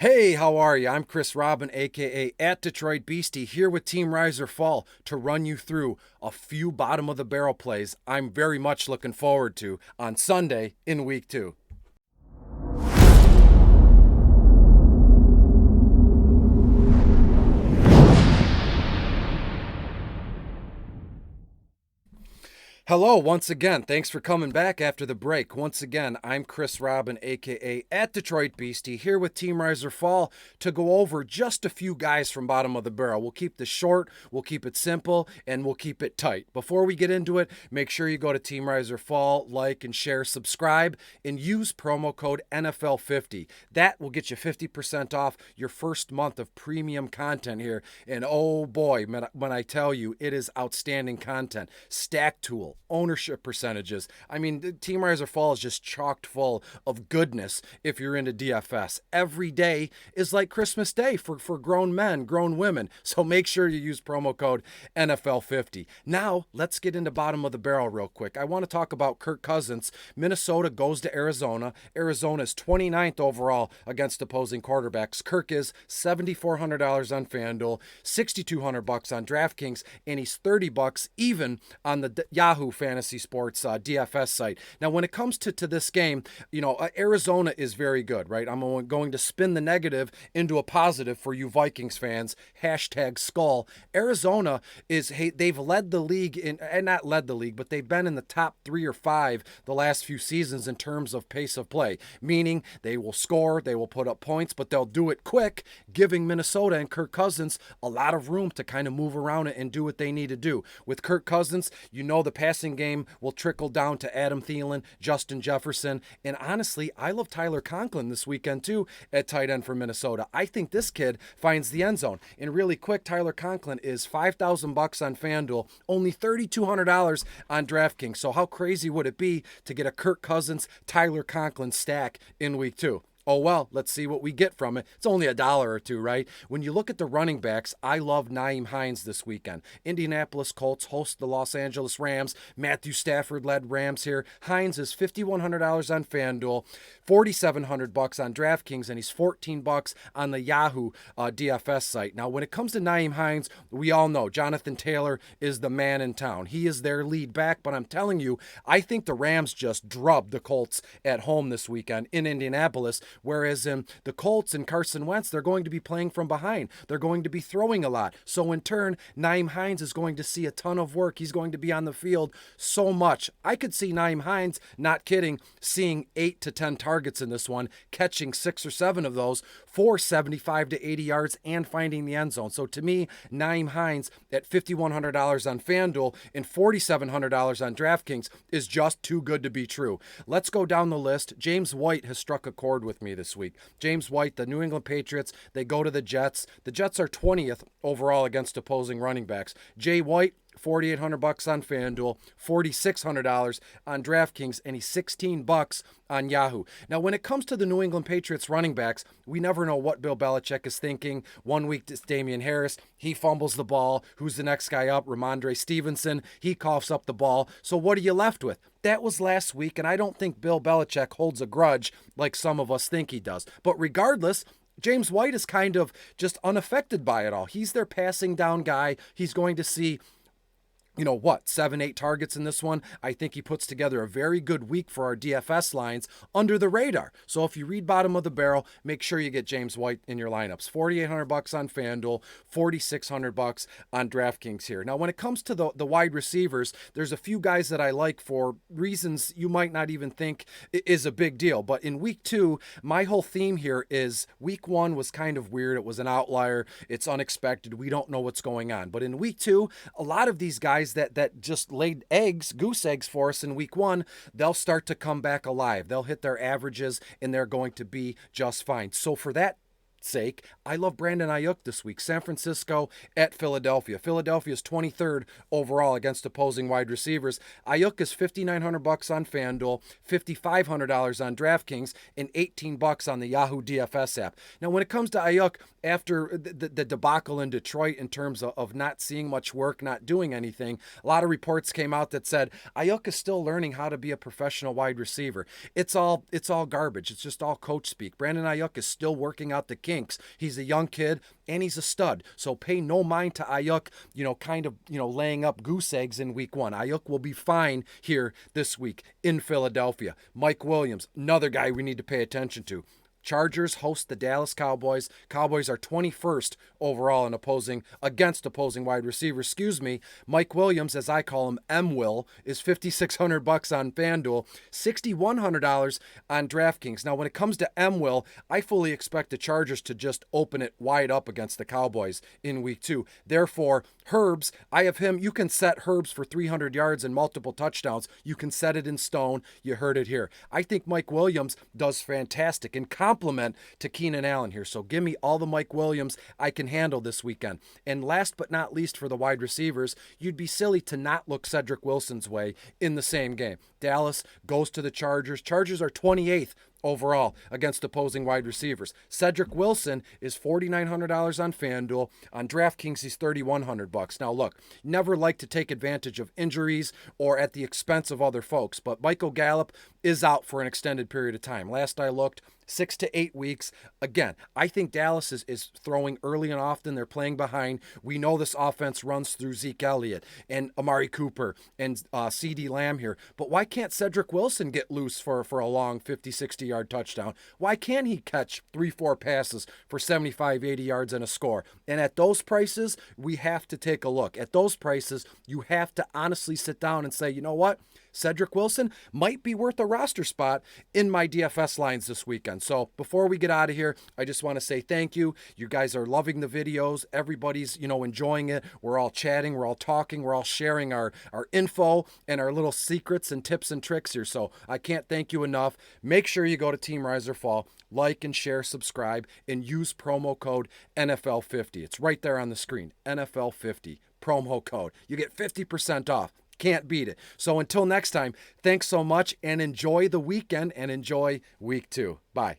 Hey, how are you? I'm Chris Robin, aka at Detroit Beastie, here with Team Rise or Fall to run you through a few bottom of the barrel plays I'm very much looking forward to on Sunday in week 2. Hello, once again. Thanks for coming back after the break. Once again, I'm Chris Robin, aka at Detroit Beastie, here with Team Rise or Fall to go over just a few guys from bottom of the barrel. We'll keep this short, we'll keep it simple, and we'll keep it tight. Before we get into it, make sure you go to Team Rise or Fall, like and share, subscribe, and use promo code NFL50. That will get you 50% off your first month of premium content here. And oh boy, when I tell you, it is outstanding content. Stack tool, ownership percentages. I mean, Team Rise or Fall is just chocked full of goodness if you're into DFS. Every day is like Christmas Day for grown men, grown women. So make sure you use promo code NFL50. Now, let's get into bottom of the barrel real quick. I want to talk about Kirk Cousins. Minnesota goes to Arizona. Arizona is 29th overall against opposing quarterbacks. Kirk is $7,400 on FanDuel, $6,200 on DraftKings, and he's $30 even on the Yahoo Fantasy Sports DFS site. Now, when it comes to this game, Arizona is very good, right? I'm going to spin the negative into a positive for you Vikings fans. #Skull. Arizona they've led the league and not led the league, but they've been in the top 3 or 5 the last few seasons in terms of pace of play, meaning they will score, they will put up points, but they'll do it quick, giving Minnesota and Kirk Cousins a lot of room to kind of move around it and do what they need to do. With Kirk Cousins, the passing game will trickle down to Adam Thielen, Justin Jefferson, and honestly, I love Tyler Conklin this weekend too at tight end for Minnesota. I think this kid finds the end zone. And really quick, Tyler Conklin is $5,000 on FanDuel, only $3,200 on DraftKings. So how crazy would it be to get a Kirk Cousins, Tyler Conklin stack in week 2? Oh, well, let's see what we get from it. It's only $1 or $2, right? When you look at the running backs, I love Nyheim Hines this weekend. Indianapolis Colts host the Los Angeles Rams. Matthew Stafford-led Rams here. Hines is $5,100 on FanDuel, $4,700 on DraftKings, and he's $14 on the Yahoo DFS site. Now, when it comes to Nyheim Hines, we all know Jonathan Taylor is the man in town. He is their lead back, but I'm telling you, I think the Rams just drubbed the Colts at home this weekend in Indianapolis. Whereas in the Colts and Carson Wentz, they're going to be playing from behind. They're going to be throwing a lot. So in turn, Nyheim Hines is going to see a ton of work. He's going to be on the field so much. I could see Nyheim Hines, not kidding, seeing 8 to 10 targets in this one, catching 6 or 7 of those for 75 to 80 yards and finding the end zone. So to me, Nyheim Hines at $5,100 on FanDuel and $4,700 on DraftKings is just too good to be true. Let's go down the list. James White has struck a chord with me this week. James White, the New England Patriots, they go to the Jets. The Jets are 20th overall against opposing running backs. Jay White, $4,800 on FanDuel, $4,600 on DraftKings, and he's $16 on Yahoo. Now, when it comes to the New England Patriots running backs, we never know what Bill Belichick is thinking. One week it's Damian Harris. He fumbles the ball. Who's the next guy up? Ramondre Stevenson. He coughs up the ball. So what are you left with? That was last week, and I don't think Bill Belichick holds a grudge like some of us think he does. But regardless, James White is kind of just unaffected by it all. He's their passing down guy. He's going to see 7, 8 targets in this one. I think he puts together a very good week for our DFS lines under the radar. So if you read bottom of the barrel, make sure you get James White in your lineups. $4,800 on FanDuel, $4,600 on DraftKings here. Now, when it comes to the wide receivers, there's a few guys that I like for reasons you might not even think is a big deal. But in week 2, my whole theme here is week 1 was kind of weird. It was an outlier. It's unexpected. We don't know what's going on. But in week 2, a lot of these guys that just laid goose eggs for us in week 1, they'll start to come back alive. They'll hit their averages and they're going to be just fine. So for that sake, I love Brandon Ayuk this week. San Francisco at Philadelphia. Philadelphia is 23rd overall against opposing wide receivers. Ayuk is $5,900 on FanDuel, $5,500 on DraftKings, and $18 on the Yahoo DFS app. Now, when it comes to Ayuk, after the debacle in Detroit in terms of not seeing much work, not doing anything, a lot of reports came out that said Ayuk is still learning how to be a professional wide receiver. It's all garbage. It's just all coach speak. Brandon Ayuk is still working out the kinks. He's a young kid and he's a stud. So pay no mind to Ayuk, laying up goose eggs in week 1. Ayuk will be fine here this week in Philadelphia. Mike Williams, another guy we need to pay attention to. Chargers host the Dallas Cowboys. Cowboys are 21st overall against opposing wide receivers. Mike Williams, as I call him, M-Will, is $5,600 on FanDuel, $6,100 on DraftKings. Now, when it comes to M-Will, I fully expect the Chargers to just open it wide up against the Cowboys in week 2. Therefore, Herbs, I have him. You can set Herbs for 300 yards and multiple touchdowns. You can set it in stone. You heard it here. I think Mike Williams does fantastic and compliment to Keenan Allen here. So give me all the Mike Williams I can handle this weekend. And last but not least for the wide receivers, you'd be silly to not look Cedric Wilson's way in the same game. Dallas goes to the Chargers. Chargers are 28th overall against opposing wide receivers. Cedric Wilson is $4,900 on FanDuel. On DraftKings, he's $3,100. Now look, never like to take advantage of injuries or at the expense of other folks, but Michael Gallup is out for an extended period of time. Last I looked, 6 to 8 weeks. Again, I think Dallas is throwing early and often. They're playing behind. We know this offense runs through Zeke Elliott and Amari Cooper and CeeDee Lamb here. But why can't Cedric Wilson get loose for a long 50, 60-yard touchdown? Why can't he catch 3-4 passes for 75, 80 yards and a score? And at those prices, we have to take a look. At those prices, you have to honestly sit down and say, you know what? Cedric Wilson might be worth a roster spot in my DFS lines this weekend. So before we get out of here, I just want to say thank you. You guys are loving the videos. Everybody's, enjoying it. We're all chatting. We're all talking. We're all sharing our info and our little secrets and tips and tricks here. So I can't thank you enough. Make sure you go to Team Rise or Fall, like and share, subscribe, and use promo code NFL50. It's right there on the screen. NFL50 promo code. You get 50% off. Can't beat it. So until next time, thanks so much and enjoy the weekend and enjoy week 2. Bye.